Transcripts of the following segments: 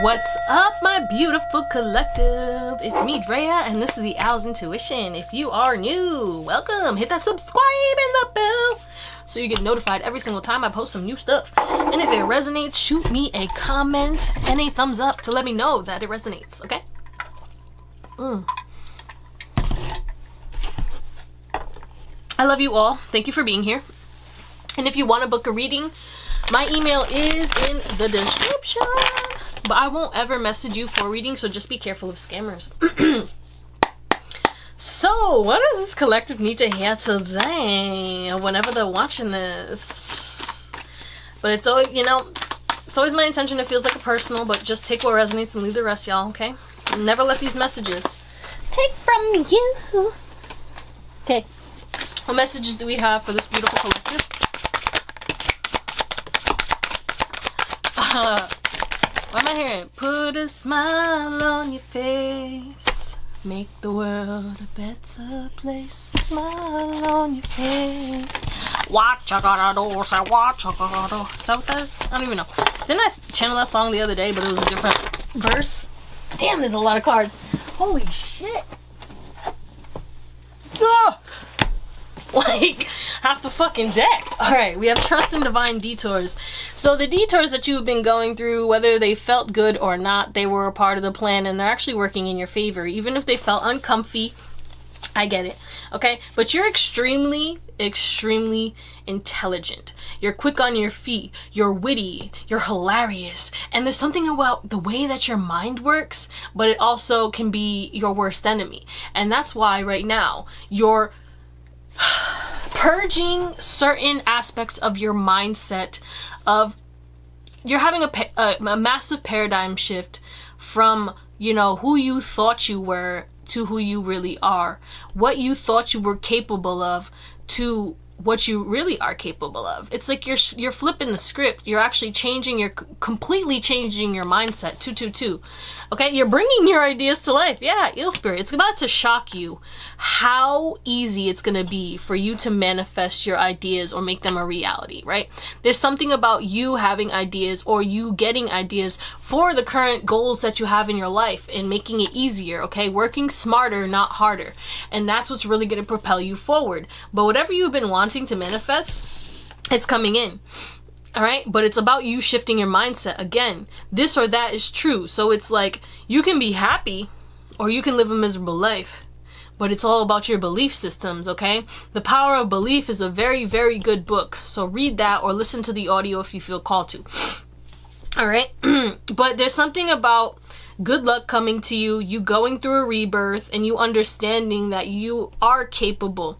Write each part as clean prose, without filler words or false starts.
What's up, my beautiful collective? It's me, Drea, and this is the Owlsintuition. If you are new, welcome. Hit that subscribe and the bell so you get notified every single time I post some new stuff. And if it resonates, shoot me a comment and a thumbs up to let me know that it resonates, okay? I love you all. Thank you for being here. And if you want to book a reading, my email is in the description. But I won't ever message you for reading, so just be careful of scammers. So, what does this collective need to hear today? Whenever they're watching this. But it's always, you know, it's always my intention. It feels like a personal, but just take what resonates and leave the rest, y'all, okay? Never let these messages take from you. Okay. What messages do we have for this beautiful collective? What am I hearing? Put a smile on your face. Make the world a better place. Smile on your face. What you gotta do, say what you gotta do. Is that what that is? I don't even know. Didn't I channel that song the other day, but it was a different verse? Damn, there's a lot of cards. Holy shit. Ugh. Like half the fucking deck. Alright, we have trust and divine detours. So the detours that you've been going through, whether they felt good or not, they were a part of the plan and they're actually working in your favor. Even if they felt uncomfy, I get it. Okay? But you're extremely intelligent. You're quick on your feet. You're witty. You're hilarious. And there's something about the way that your mind works, but it also can be your worst enemy. And that's why right now you're purging certain aspects of your mindset of you're having a massive paradigm shift from, you know, who you thought you were to who you really are, what you thought you were capable of to what you really are capable of. It's like you're flipping the script. You're actually completely changing your mindset. 222. Okay, you're bringing your ideas to life. Yeah, eel spirit. It's about to shock you how easy it's gonna be for you to manifest your ideas or make them a reality, right? There's something about you having ideas or you getting ideas for the current goals that you have in your life and making it easier, okay? Working smarter, not harder. And that's what's really gonna propel you forward. But whatever you've been wanting to manifest, it's coming in. All right, but it's about you shifting your mindset. Again, this or that is true. So it's like you can be happy or you can live a miserable life, but it's all about your belief systems. Okay, The Power of Belief is a very, very good book, so read that or listen to the audio if you feel called to. All right. But there's something about good luck coming to you, you going through a rebirth, and you understanding that you are capable.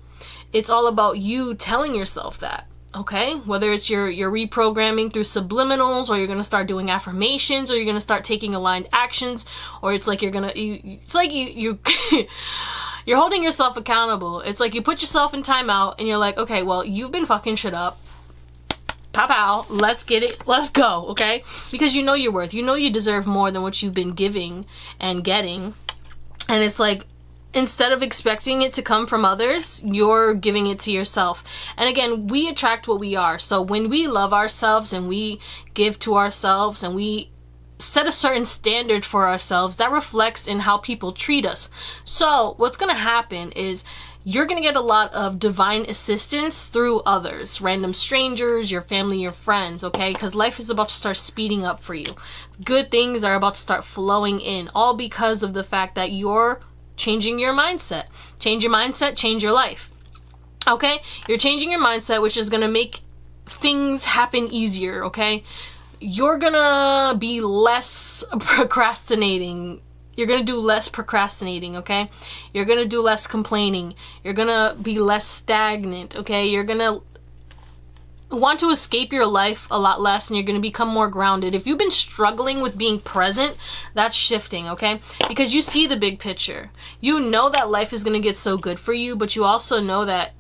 It's all about you telling yourself that. Okay, whether it's you're reprogramming through subliminals, or you're gonna start doing affirmations, or you're gonna start taking aligned actions, or it's like you're you're holding yourself accountable. It's like you put yourself in timeout and you're like, okay, well, you've been fucking shit up. Pop out, let's get it, let's go, okay? Because you know your worth, you know you deserve more than what you've been giving and getting, and it's like, instead of expecting it to come from others, you're giving it to yourself. And again, we attract what we are. So when we love ourselves and we give to ourselves and we set a certain standard for ourselves, that reflects in how people treat us. So what's going to happen is you're going to get a lot of divine assistance through others, random strangers, your family, your friends, okay? Because life is about to start speeding up for you. Good things are about to start flowing in, all because of the fact that you're changing your mindset. Change your mindset, change your life. Okay? You're changing your mindset, which is going to make things happen easier, okay? You're going to be less procrastinating. You're going to do less procrastinating, okay? You're going to do less complaining. You're going to be less stagnant, okay? You're going to want to escape your life a lot less, and you're going to become more grounded. If you've been struggling with being present, that's shifting, okay? Because you see the big picture. You know that life is going to get so good for you, but you also know that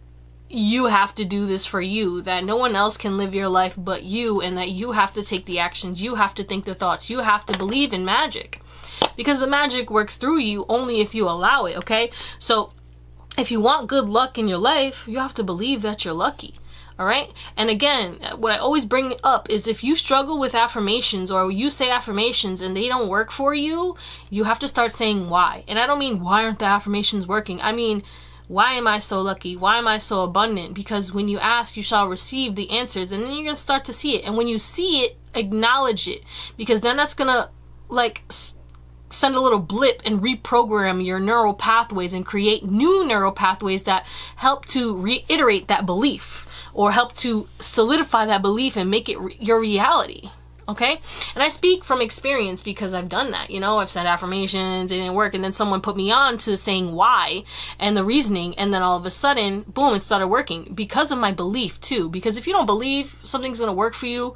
you have to do this for you, that no one else can live your life but you, and that you have to take the actions, you have to think the thoughts, you have to believe in magic. Because the magic works through you only if you allow it, okay? So if you want good luck in your life, you have to believe that you're lucky. All right. And again, what I always bring up is if you struggle with affirmations or you say affirmations and they don't work for you, you have to start saying why. And I don't mean why aren't the affirmations working? I mean, why am I so lucky? Why am I so abundant? Because when you ask, you shall receive the answers, and then you're going to start to see it. And when you see it, acknowledge it, because then that's going to like send a little blip and reprogram your neural pathways and create new neural pathways that help to reiterate that belief or help to solidify that belief and make it your reality. Okay? And I speak from experience because I've done that. You know, I've said affirmations, it didn't work, and then someone put me on to saying why and the reasoning, and then all of a sudden, boom, it started working because of my belief too. Because if you don't believe something's gonna work for you,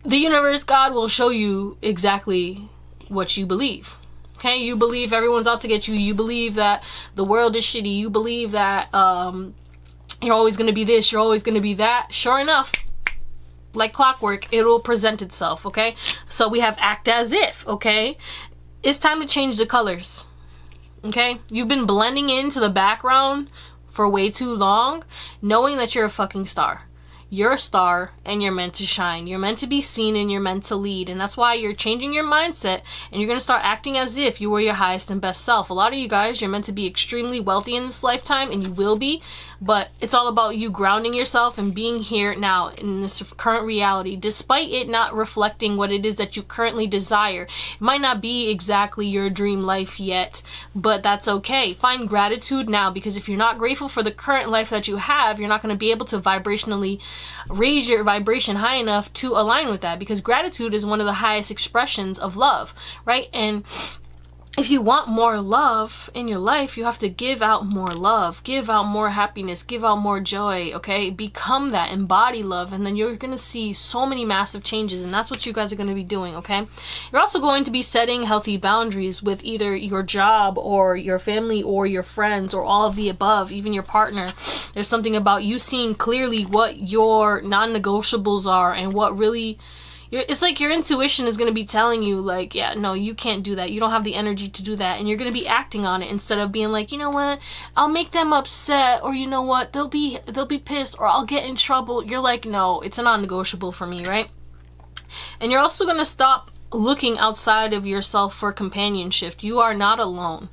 the universe, God, will show you exactly what you believe. Okay? You believe everyone's out to get you. You believe that the world is shitty. You believe that you're always going to be this, you're always going to be that. Sure enough, like clockwork, it will present itself. Okay? So we have act as if. Okay? It's time to change the colors. Okay? You've been blending into the background for way too long, knowing that you're a fucking star. You're a star and you're meant to shine. You're meant to be seen and you're meant to lead. And that's why you're changing your mindset and you're going to start acting as if you were your highest and best self. A lot of you guys, you're meant to be extremely wealthy in this lifetime, and you will be. But it's all about you grounding yourself and being here now in this current reality, despite it not reflecting what it is that you currently desire. It might not be exactly your dream life yet, but that's okay. Find gratitude now, because if you're not grateful for the current life that you have, you're not going to be able to vibrationally raise your vibration high enough to align with that, because gratitude is one of the highest expressions of love, right? And if you want more love in your life, you have to give out more love, give out more happiness, give out more joy, okay? Become that, embody love, and then you're going to see so many massive changes, and that's what you guys are going to be doing, okay? You're also going to be setting healthy boundaries with either your job or your family or your friends or all of the above, even your partner. There's something about you seeing clearly what your non-negotiables are and what really... It's like your intuition is going to be telling you, like, yeah, no, you can't do that. You don't have the energy to do that. And you're going to be acting on it instead of being like, you know what, I'll make them upset, or you know what, they'll be pissed, or I'll get in trouble. You're like, no, it's a non-negotiable for me, right? And you're also going to stop looking outside of yourself for companionship. You are not alone.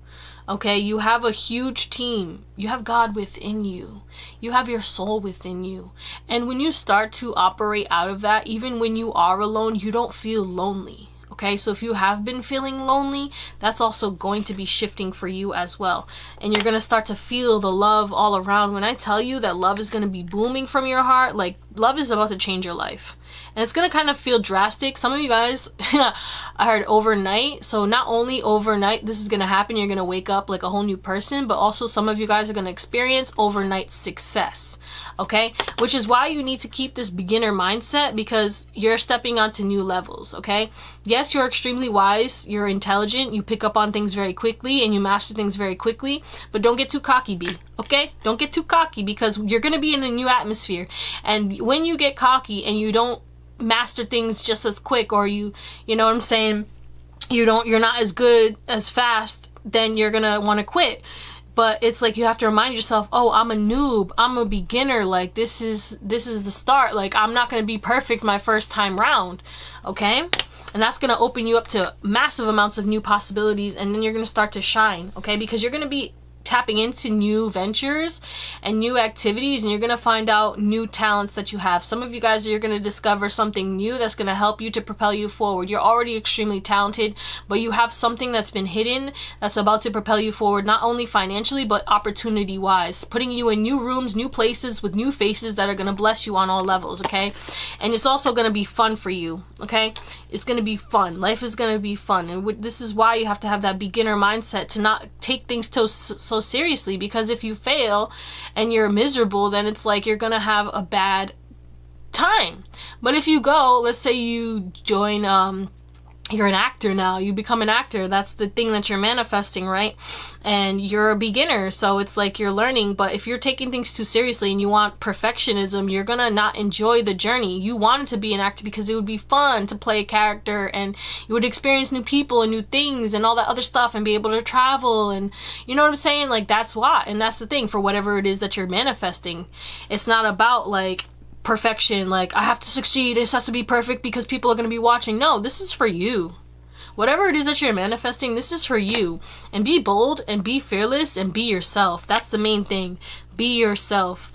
Okay, you have a huge team. You have God within you. You have your soul within you. And when you start to operate out of that, even when you are alone, you don't feel lonely. Okay, so if you have been feeling lonely, that's also going to be shifting for you as well. And you're going to start to feel the love all around. When I tell you that love is going to be booming from your heart, like, love is about to change your life. And it's going to kind of feel drastic. Some of you guys, I heard overnight. So not only overnight this is going to happen, you're going to wake up like a whole new person, but also some of you guys are going to experience overnight success. Okay, which is why you need to keep this beginner mindset, because you're stepping onto new levels. Okay, yes, you're extremely wise, you're intelligent, you pick up on things very quickly and you master things very quickly, but don't get too cocky, B. Okay, don't get too cocky, because you're going to be in a new atmosphere, and when you get cocky and you don't master things just as quick, or you know what I'm saying, you're not as good as fast, then you're gonna want to quit. But it's like you have to remind yourself, oh, I'm a noob, I'm a beginner, like this is the start, like I'm not going to be perfect my first time round, okay? And that's going to open you up to massive amounts of new possibilities, and then you're going to start to shine, okay? Because you're going to be tapping into new ventures and new activities, and you're going to find out new talents that you have. Some of you guys, you're going to discover something new that's going to help you to propel you forward. You're already extremely talented, but you have something that's been hidden that's about to propel you forward, not only financially but opportunity wise, putting you in new rooms, new places with new faces that are going to bless you on all levels, okay? And it's also going to be fun for you, okay? It's going to be fun. Life is going to be fun, and this is why you have to have that beginner mindset, to not take things so seriously, because if you fail and you're miserable, then it's like you're gonna have a bad time. But if you go, let's say you join you're an actor now. You become an actor. That's the thing that you're manifesting, right? And you're a beginner, so it's like you're learning. But if you're taking things too seriously and you want perfectionism, you're gonna not enjoy the journey. You wanted to be an actor because it would be fun to play a character, and you would experience new people and new things and all that other stuff, and be able to travel, and you know what I'm saying? Like, that's why. And that's the thing for whatever it is that you're manifesting. It's not about like perfection, like I have to succeed, this has to be perfect because people are going to be watching. No, this is for you. Whatever it is that you're manifesting, this is for you. And be bold and be fearless and be yourself. That's the main thing. Be yourself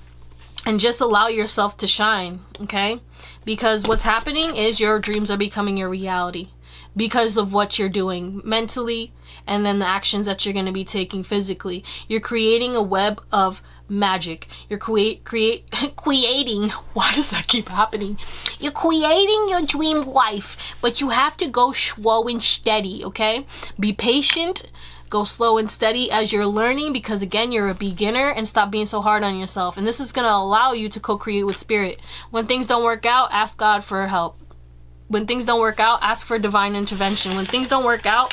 and just allow yourself to shine, okay? Because what's happening is your dreams are becoming your reality because of what you're doing mentally, and then the actions that you're going to be taking physically. You're creating a web of magic. You're creating, why does that keep happening? You're creating your dream life, but you have to go slow and steady, okay? Be patient, go slow and steady as you're learning, because again, you're a beginner, and stop being so hard on yourself. And this is going to allow you to co-create with spirit. When things don't work out, ask God for help. When things don't work out, ask for divine intervention. When things don't work out,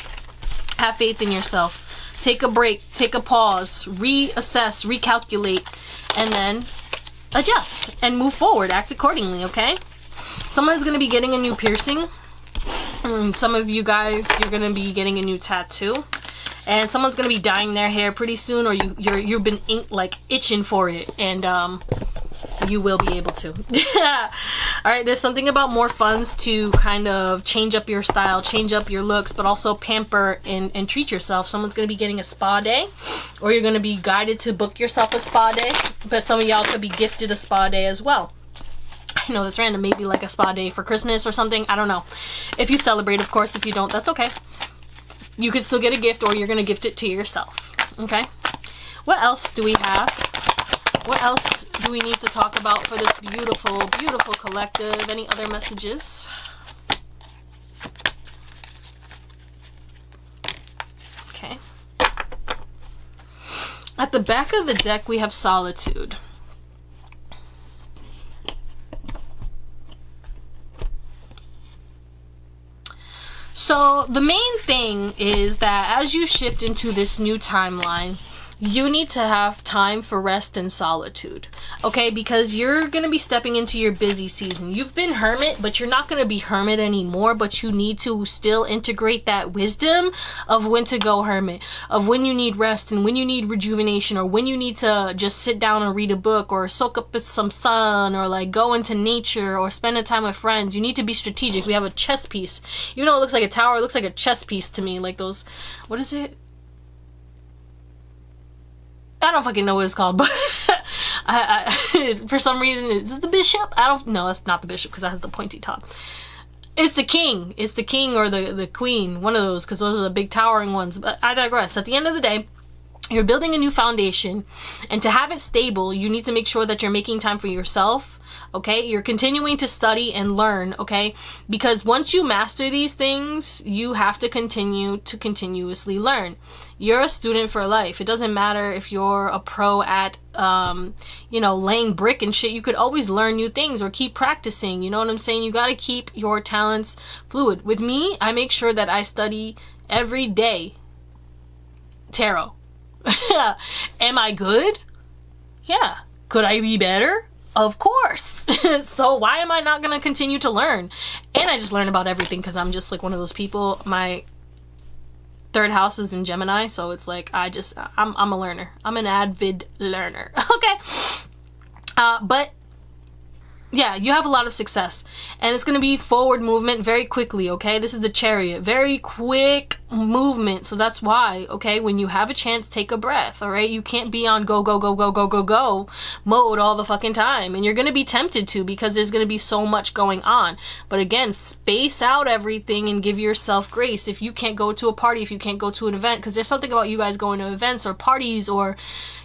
have faith in yourself. Take a break, take a pause, reassess, recalculate, and then adjust and move forward. Act accordingly, okay? Someone's going to be getting a new piercing. Some of you guys, you're going to be getting a new tattoo. And someone's going to be dyeing their hair pretty soon, or you've been itching for it, and you will be able to. All right, there's something about more funds to kind of change up your style, change up your looks, but also pamper and treat yourself. Someone's going to be getting a spa day, or you're going to be guided to book yourself a spa day, but some of y'all could be gifted a spa day as well. I know that's random, maybe like a spa day for Christmas or something, I don't know. If you celebrate, of course. If you don't, that's okay. You could still get a gift, or you're going to gift it to yourself, okay? What else do we have? What else do we need to talk about for this beautiful, beautiful collective? Any other messages? Okay. At the back of the deck, we have solitude. So the main thing is that as you shift into this new timeline, you need to have time for rest and solitude, okay? Because you're going to be stepping into your busy season. You've been hermit, but you're not going to be hermit anymore, but you need to still integrate that wisdom of when to go hermit, of when you need rest and when you need rejuvenation, or when you need to just sit down and read a book, or soak up some sun, or like go into nature, or spend a time with friends. You need to be strategic. We have a chess piece. Even though it looks like a tower, it looks like a chess piece to me. Like those, what is it? I don't fucking know what it's called, but for some reason, is this the bishop? No, that's not the bishop, because that has the pointy top. It's the king. It's the king or the queen, one of those, because those are the big towering ones. But I digress. At the end of the day, you're building a new foundation, and to have it stable, you need to make sure that you're making time for yourself, okay? You're continuing to study and learn, okay? Because once you master these things, you have to continue to continuously learn. You're a student for life. It doesn't matter if you're a pro at, laying brick and shit. You could always learn new things or keep practicing. You know what I'm saying? You got to keep your talents fluid. With me, I make sure that I study every day tarot. Am I good? Yeah. Could I be better? Of course. So why am I not going to continue to learn? And I just learn about everything because I'm just like one of those people. My third house is in Gemini, so it's like I'm a learner. I'm an avid learner. Okay. But yeah, you have a lot of success, and it's going to be forward movement very quickly, okay? This is the Chariot, very quick movement. So that's why, okay, when you have a chance, take a breath, all right? You can't be on go mode all the fucking time, and you're going to be tempted to, because there's going to be so much going on. But again, space out everything and give yourself grace. If you can't go to a party, if you can't go to an event, because there's something about you guys going to events or parties, or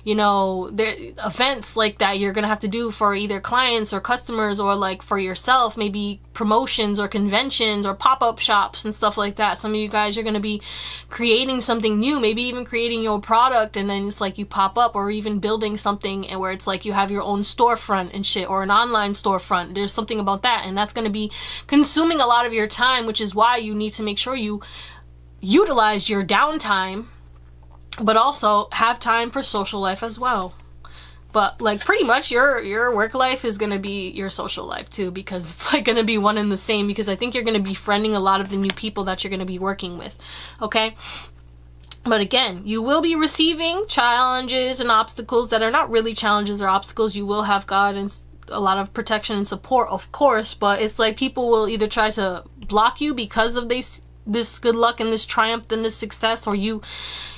there events like that you're gonna have to do for either clients or customers, or like for yourself, maybe promotions or conventions or pop-up shops and stuff like that. Some of you guys are gonna be be creating something new, maybe even creating your product, and then it's like you pop up, or even building something and where it's like you have your own storefront and shit, or an online storefront. There's something about that, and that's going to be consuming a lot of your time, which is why you need to make sure you utilize your downtime, but also have time for social life as well. But like pretty much your work life is gonna be your social life too, because it's like gonna be one and the same, because I think you're gonna be befriending a lot of the new people that you're gonna be working with, okay? But again, you will be receiving challenges and obstacles that are not really challenges or obstacles. You will have guidance, a lot of protection and support, of course, but it's like people will either try to block you because of this good luck and this triumph and this success, or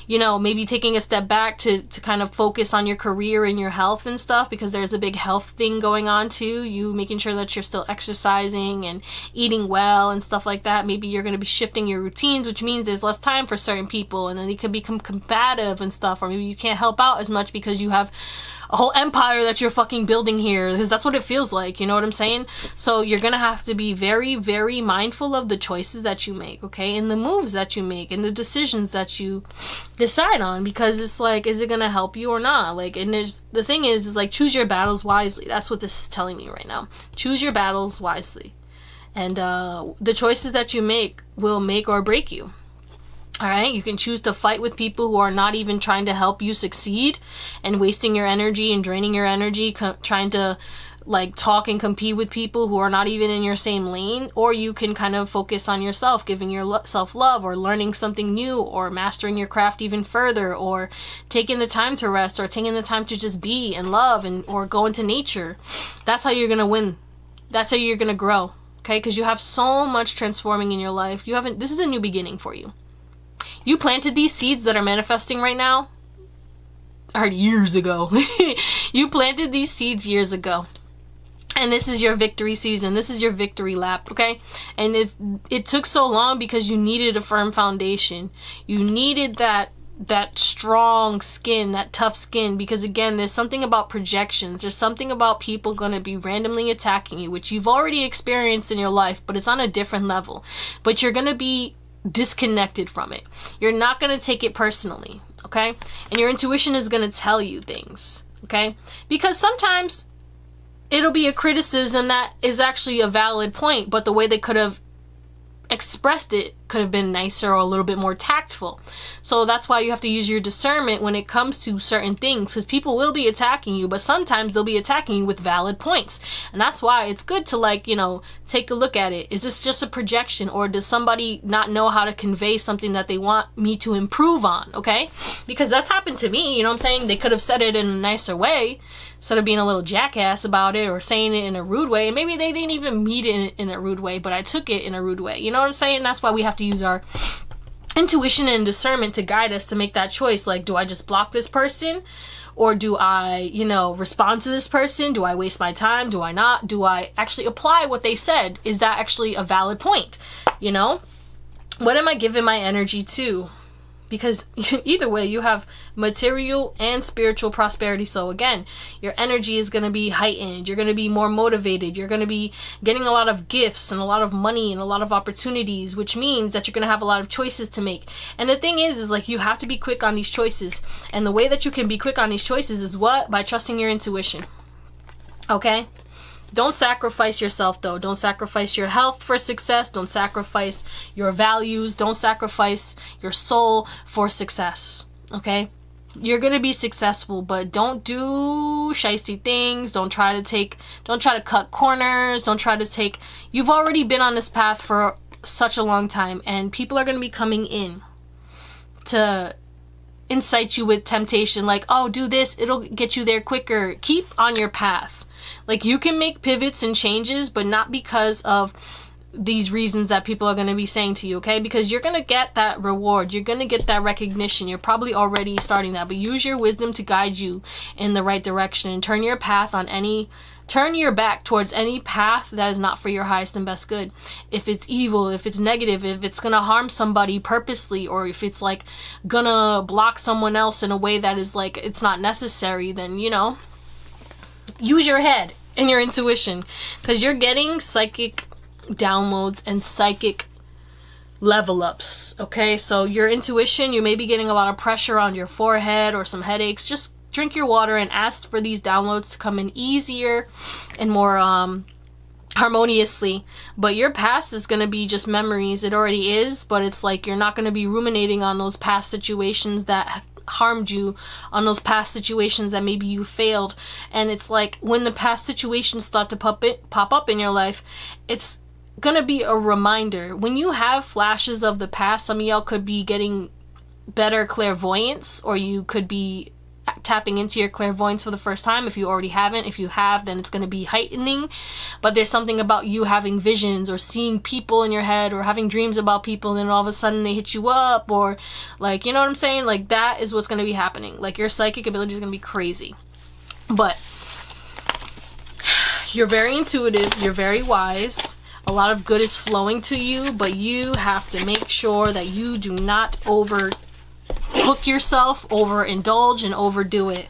you know, maybe taking a step back to kind of focus on your career and your health and stuff, because there's a big health thing going on too. You making sure that you're still exercising and eating well and stuff like that. Maybe you're going to be shifting your routines, which means there's less time for certain people, and then they could become combative and stuff, or maybe you can't help out as much because you have a whole empire that you're fucking building here, because that's what it feels like, you know what I'm saying? So you're gonna have to be very, very mindful of the choices that you make, okay, and the moves that you make and the decisions that you decide on, because it's like, is it gonna help you or not? Like, and the thing is like, choose your battles wisely. That's what this is telling me right now. Choose your battles wisely, and the choices that you make will make or break you. All right, you can choose to fight with people who are not even trying to help you succeed, and wasting your energy and draining your energy, trying to like talk and compete with people who are not even in your same lane. Or you can kind of focus on yourself, giving yourself love, or learning something new, or mastering your craft even further, or taking the time to rest, or taking the time to just be and love, and or go into nature. That's how you're gonna win. That's how you're gonna grow, okay? Because you have so much transforming in your life. This is a new beginning for you. You planted these seeds that are manifesting right now, I heard years ago. You planted these seeds years ago. And this is your victory season. This is your victory lap, okay? And it took so long because you needed a firm foundation. You needed that strong skin, that tough skin, because again, there's something about projections. There's something about people going to be randomly attacking you, which you've already experienced in your life, but it's on a different level. But you're going to be disconnected from it. You're not going to take it personally, okay? And your intuition is going to tell you things, okay? Because sometimes it'll be a criticism that is actually a valid point, but the way they could have expressed it could have been nicer or a little bit more tactful. So that's why you have to use your discernment when it comes to certain things, because people will be attacking you, but sometimes they'll be attacking you with valid points. And that's why it's good to, like, you know, take a look at it. Is this just a projection, or does somebody not know how to convey something that they want me to improve on, okay? Because that's happened to me, you know what I'm saying? They could have said it in a nicer way instead of being a little jackass about it, or saying it in a rude way. And maybe they didn't even mean it in a rude way, but I took it in a rude way. You know what I'm saying? That's why we have to use our intuition and discernment to guide us to make that choice. Like, do I just block this person, or do I, you know, respond to this person? Do I waste my time? Do I not? Do I actually apply what they said? Is that actually a valid point? You know, what am I giving my energy to? Because either way, you have material and spiritual prosperity. So again, your energy is going to be heightened. You're going to be more motivated. You're going to be getting a lot of gifts and a lot of money and a lot of opportunities, which means that you're going to have a lot of choices to make. And the thing is like, you have to be quick on these choices. And the way that you can be quick on these choices is what? By trusting your intuition. Okay? Don't sacrifice yourself, though. Don't sacrifice your health for success. Don't sacrifice your values. Don't sacrifice your soul for success, okay? You're going to be successful, but don't do shiesty things. Don't try to cut corners. You've already been on this path for such a long time, and people are going to be coming in to incite you with temptation. Like, oh, do this. It'll get you there quicker. Keep on your path. Like, you can make pivots and changes, but not because of these reasons that people are going to be saying to you, okay? Because you're going to get that reward. You're going to get that recognition. You're probably already starting that, but use your wisdom to guide you in the right direction, and turn your back towards any path that is not for your highest and best good. If it's evil, if it's negative, if it's going to harm somebody purposely, or if it's like going to block someone else in a way that is like, it's not necessary, then, you know, use your head and your intuition, because you're getting psychic downloads and psychic level ups. Okay, so your intuition, you may be getting a lot of pressure on your forehead or some headaches. Just drink your water and ask for these downloads to come in easier and more harmoniously. But your past is going to be just memories. It already is, but it's like you're not going to be ruminating on those past situations that harmed you, on those past situations that maybe you failed. And it's like when the past situations start to pop up in your life, it's gonna be a reminder. When you have flashes of the past, some of y'all could be getting better clairvoyance, or you could be tapping into your clairvoyance for the first time if you already haven't. If you have, then it's going to be heightening. But there's something about you having visions or seeing people in your head or having dreams about people, and then all of a sudden they hit you up, or like, you know what I'm saying? Like, that is what's going to be happening. Like, your psychic ability is going to be crazy. But you're very intuitive, you're very wise, a lot of good is flowing to you, but you have to make sure that you do not overhook yourself, overindulge, and overdo it.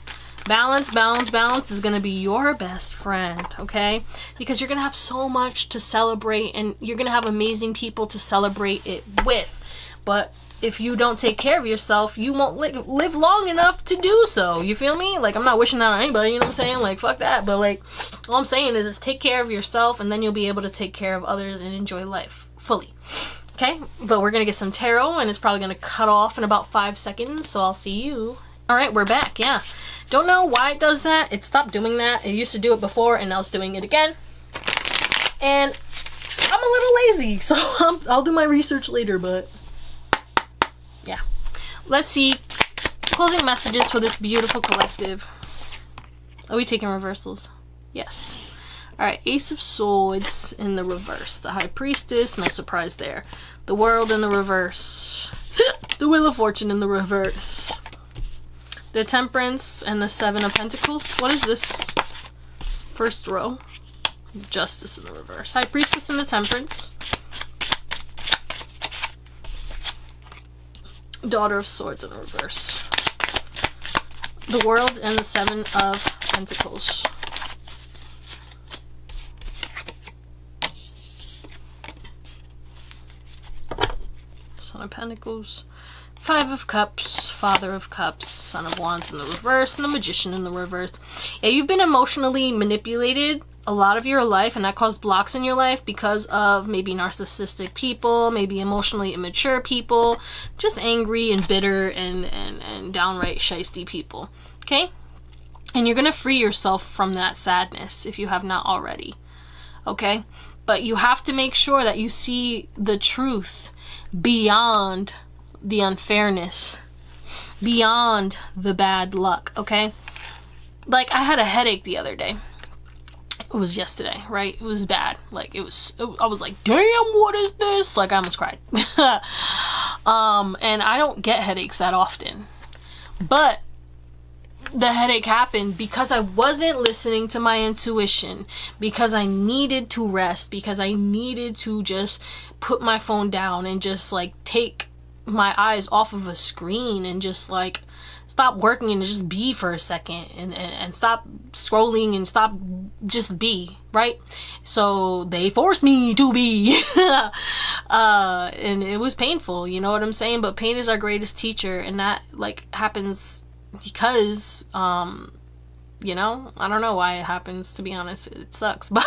Balance, balance, balance is going to be your best friend, okay? Because you're going to have so much to celebrate, and you're going to have amazing people to celebrate it with. But if you don't take care of yourself, you won't live long enough to do so. You feel me? Like, I'm not wishing that on anybody, you know what I'm saying? Like, fuck that. But, like, all I'm saying is take care of yourself, and then you'll be able to take care of others and enjoy life fully. Okay? But we're going to get some tarot, and it's probably going to cut off in about 5 seconds, so I'll see you. Alright, we're back, yeah. Don't know why it does that. It stopped doing that. It used to do it before, and now it's doing it again. And I'm a little lazy, so I'll do my research later, but yeah. Let's see. Closing messages for this beautiful collective. Are we taking reversals? Yes. Alright, Ace of Swords in the reverse. The High Priestess, no surprise there. The World in the reverse. The Wheel of Fortune in the reverse. The Temperance and the Seven of Pentacles. What is this? First row. Justice in the reverse. High Priestess and the Temperance. Daughter of Swords in the reverse. The World and the Seven of Pentacles. Son of Pentacles. Five of Cups, Father of Cups, Son of Wands in the reverse, and the Magician in the reverse. Yeah, you've been emotionally manipulated a lot of your life, and that caused blocks in your life because of maybe narcissistic people, maybe emotionally immature people, just angry and bitter and downright shiesty people. Okay? And you're going to free yourself from that sadness if you have not already. Okay? But you have to make sure that you see the truth beyond the unfairness, beyond the bad luck, okay? Like, I had a headache the other day. It was yesterday, right? It was bad. Like, I was like, damn, what is this? Like, I almost cried. And I don't get headaches that often. But the headache happened because I wasn't listening to my intuition, because I needed to rest, because I needed to just put my phone down and just, like, take my eyes off of a screen and just, like, stop working and just be for a second, and stop scrolling and stop, just be, right? So they forced me to be. And it was painful, you know what I'm saying? But pain is our greatest teacher, and that, like, happens because you know, I don't know why it happens, to be honest. It sucks, but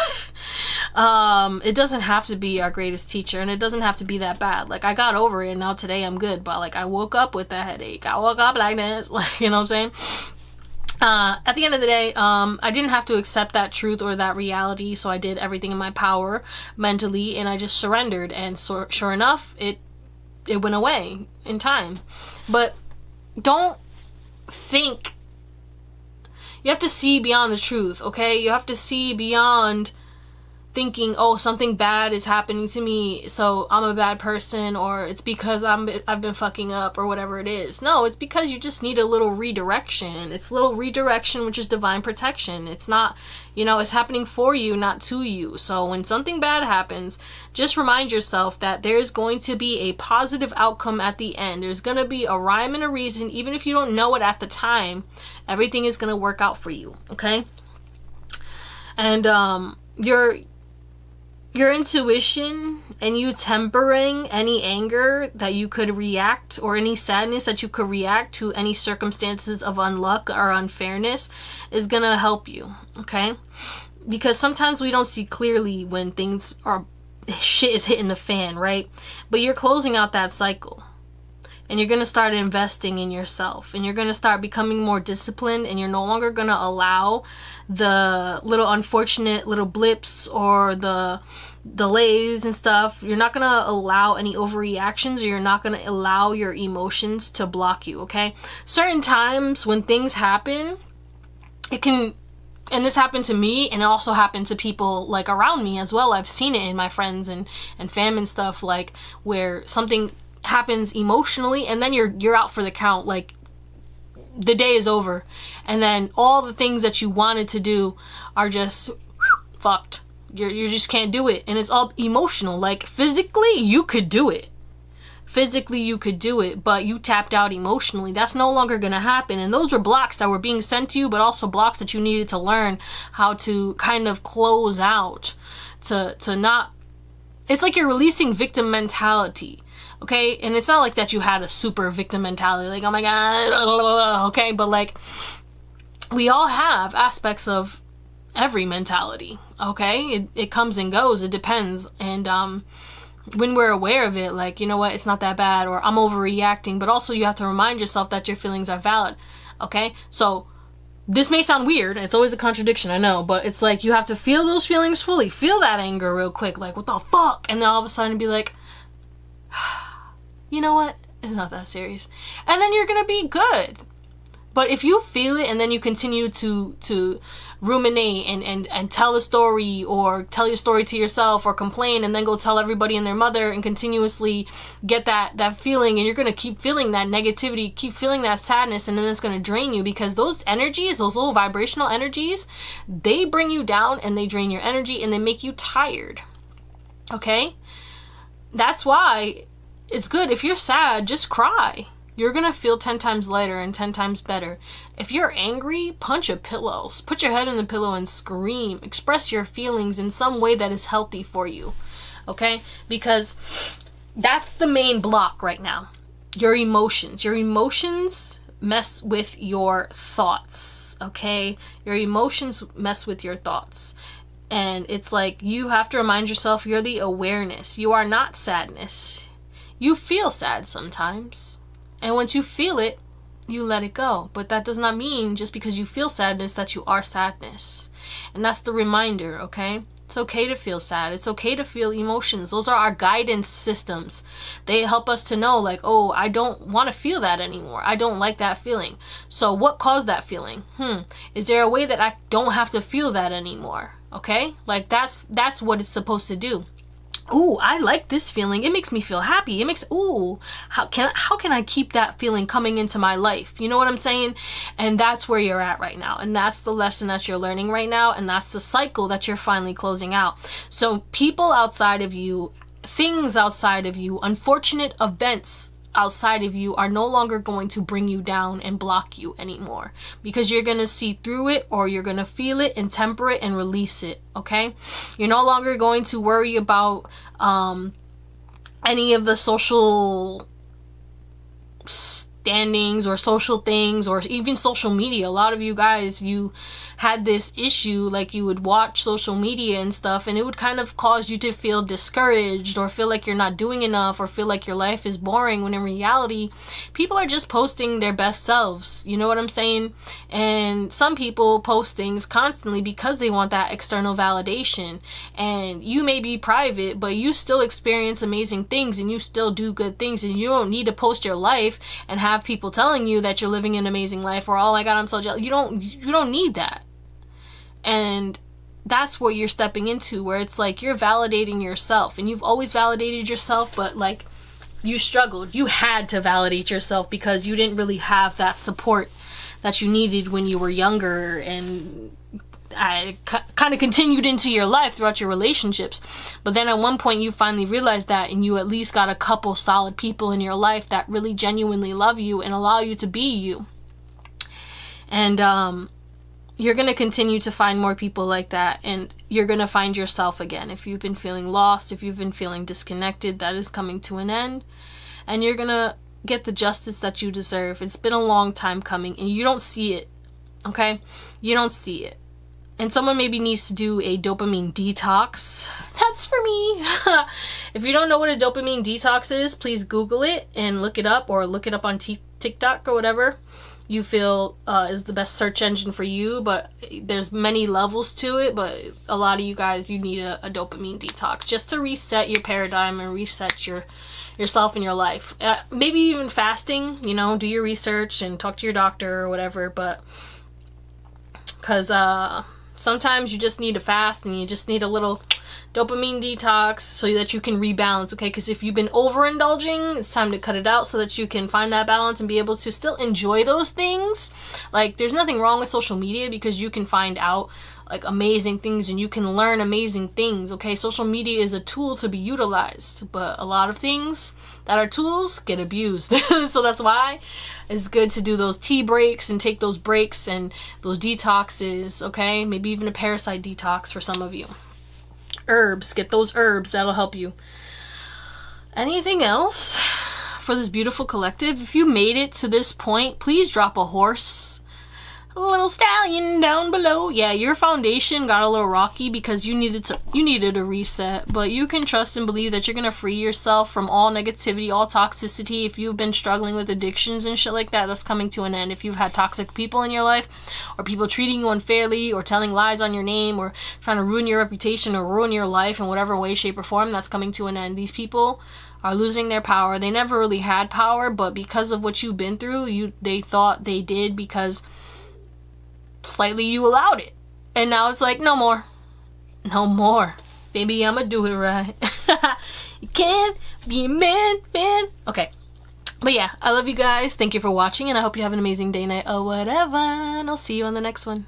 it doesn't have to be our greatest teacher, and it doesn't have to be that bad. Like, I got over it, and now today I'm good, but, like, I woke up with that headache. I woke up like this, like, you know what I'm saying? At the end of the day, I didn't have to accept that truth or that reality, so I did everything in my power mentally, and I just surrendered, and so, sure enough, it went away in time. But don't think. You have to see beyond the truth, okay? You have to see beyond thinking, oh, something bad is happening to me, so I'm a bad person, or it's because I've been fucking up, or whatever it is. No, it's because you just need a little redirection. It's a little redirection, which is divine protection. It's not, you know, it's happening for you, not to you. So when something bad happens, just remind yourself that there's going to be a positive outcome at the end. There's going to be a rhyme and a reason. Even if you don't know it at the time, everything is going to work out for you, okay? And your intuition and you tempering any anger that you could react, or any sadness that you could react to any circumstances of unluck or unfairness, is gonna help you, okay? Because sometimes we don't see clearly when things are, shit is hitting the fan, right? But you're closing out that cycle. And you're going to start investing in yourself, and you're going to start becoming more disciplined, and you're no longer going to allow the little unfortunate little blips or the delays and stuff. You're not going to allow any overreactions, or you're not going to allow your emotions to block you, okay? Certain times when things happen, it can, and this happened to me, and it also happened to people like around me as well. I've seen it in my friends and fam and stuff, like where something happens emotionally and then you're out for the count, like the day is over, and then all the things that you wanted to do are just fucked. You just can't do it, and it's all emotional. Like physically you could do it, but you tapped out emotionally. That's no longer gonna happen. And those were blocks that were being sent to you, but also blocks that you needed to learn how to kind of close out, to not, it's like you're releasing victim mentality. Okay, and it's not like that you had a super victim mentality, like, oh my god, okay, but like, we all have aspects of every mentality, okay? It comes and goes, it depends, and when we're aware of it, like, you know what, it's not that bad, or I'm overreacting, but also you have to remind yourself that your feelings are valid, okay? So, this may sound weird, it's always a contradiction, I know, but it's like, you have to feel those feelings fully, feel that anger real quick, like, what the fuck, and then all of a sudden be like, you know what? It's not that serious. And then you're gonna be good. But if you feel it and then you continue to ruminate and tell a story, or tell your story to yourself, or complain and then go tell everybody and their mother, and continuously get that feeling, and you're gonna keep feeling that negativity, keep feeling that sadness, and then it's gonna drain you, because those energies, those little vibrational energies, they bring you down and they drain your energy and they make you tired. Okay? That's why it's good, if you're sad, just cry. You're gonna feel 10 times lighter and 10 times better. If you're angry, punch a pillow. Put your head in the pillow and scream. Express your feelings in some way that is healthy for you. Okay? Because that's the main block right now. Your emotions. Your emotions mess with your thoughts. Okay? Your emotions mess with your thoughts. And it's like, you have to remind yourself, you're the awareness. You are not sadness. You feel sad sometimes, and once you feel it, you let it go. But that does not mean just because you feel sadness that you are sadness. And that's the reminder, okay? It's okay to feel sad. It's okay to feel emotions. Those are our guidance systems. They help us to know, like, oh, I don't want to feel that anymore. I don't like that feeling. So what caused that feeling? Is there a way that I don't have to feel that anymore? Okay? Like, that's what it's supposed to do. Ooh, I like this feeling. It makes me feel happy. It makes, ooh, how can I keep that feeling coming into my life? You know what I'm saying? And that's where you're at right now. And that's the lesson that you're learning right now. And that's the cycle that you're finally closing out. So people outside of you, things outside of you, unfortunate events outside of you are no longer going to bring you down and block you anymore, because you're going to see through it, or you're going to feel it and temper it and release it. Okay? You're no longer going to worry about any of the social standings or social things, or even social media. A lot of you guys, you had this issue, like you would watch social media and stuff, and it would kind of cause you to feel discouraged, or feel like you're not doing enough, or feel like your life is boring, when in reality people are just posting their best selves. You know what I'm saying? And some people post things constantly because they want that external validation, and you may be private, but you still experience amazing things, and you still do good things, and you don't need to post your life and have people telling you that you're living an amazing life, or oh my god, I'm so jealous. You don't need that. And that's what you're stepping into, where it's like you're validating yourself, and you've always validated yourself, but like you struggled. You had to validate yourself because you didn't really have that support that you needed when you were younger, and I kind of continued into your life throughout your relationships. But then at one point you finally realized that, and you at least got a couple solid people in your life that really genuinely love you and allow you to be you. And you're going to continue to find more people like that, and you're going to find yourself again. If you've been feeling lost, if you've been feeling disconnected, that is coming to an end, and you're going to get the justice that you deserve. It's been a long time coming, and you don't see it, okay? You don't see it. And someone maybe needs to do a dopamine detox. That's for me. If you don't know what a dopamine detox is, please Google it and look it up, or look it up on TikTok or whatever you feel is the best search engine for you. But there's many levels to it, but a lot of you guys, you need a dopamine detox just to reset your paradigm and reset yourself in your life. Maybe even fasting, you know, do your research and talk to your doctor or whatever, but because sometimes you just need to fast, and you just need a little dopamine detox so that you can rebalance, okay? Because if you've been overindulging, it's time to cut it out so that you can find that balance and be able to still enjoy those things. Like, there's nothing wrong with social media, because you can find out like amazing things and you can learn amazing things, okay? Social media is a tool to be utilized, but a lot of things that are tools get abused. So that's why it's good to do those tea breaks and take those breaks and those detoxes, okay? Maybe even a parasite detox for some of you. Herbs, get those herbs, that'll help you. Anything else for this beautiful collective? If you made it to this point, please drop a horse, a little stallion down below. Yeah, your foundation got a little rocky because you needed a reset, but you can trust and believe that you're gonna free yourself from all negativity, all toxicity. If you've been struggling with addictions and shit like that, that's coming to an end. If you've had toxic people in your life, or people treating you unfairly, or telling lies on your name, or trying to ruin your reputation or ruin your life in whatever way, shape, or form, that's coming to an end. These people are losing their power. They never really had power, but because of what you've been through, they thought they did, because slightly you allowed it, and now it's like, no more, baby, I'ma do it right. You can't be a man. Okay, but yeah, I love you guys. Thank you for watching, and I hope you have an amazing day, night, or whatever, and I'll see you on the next one.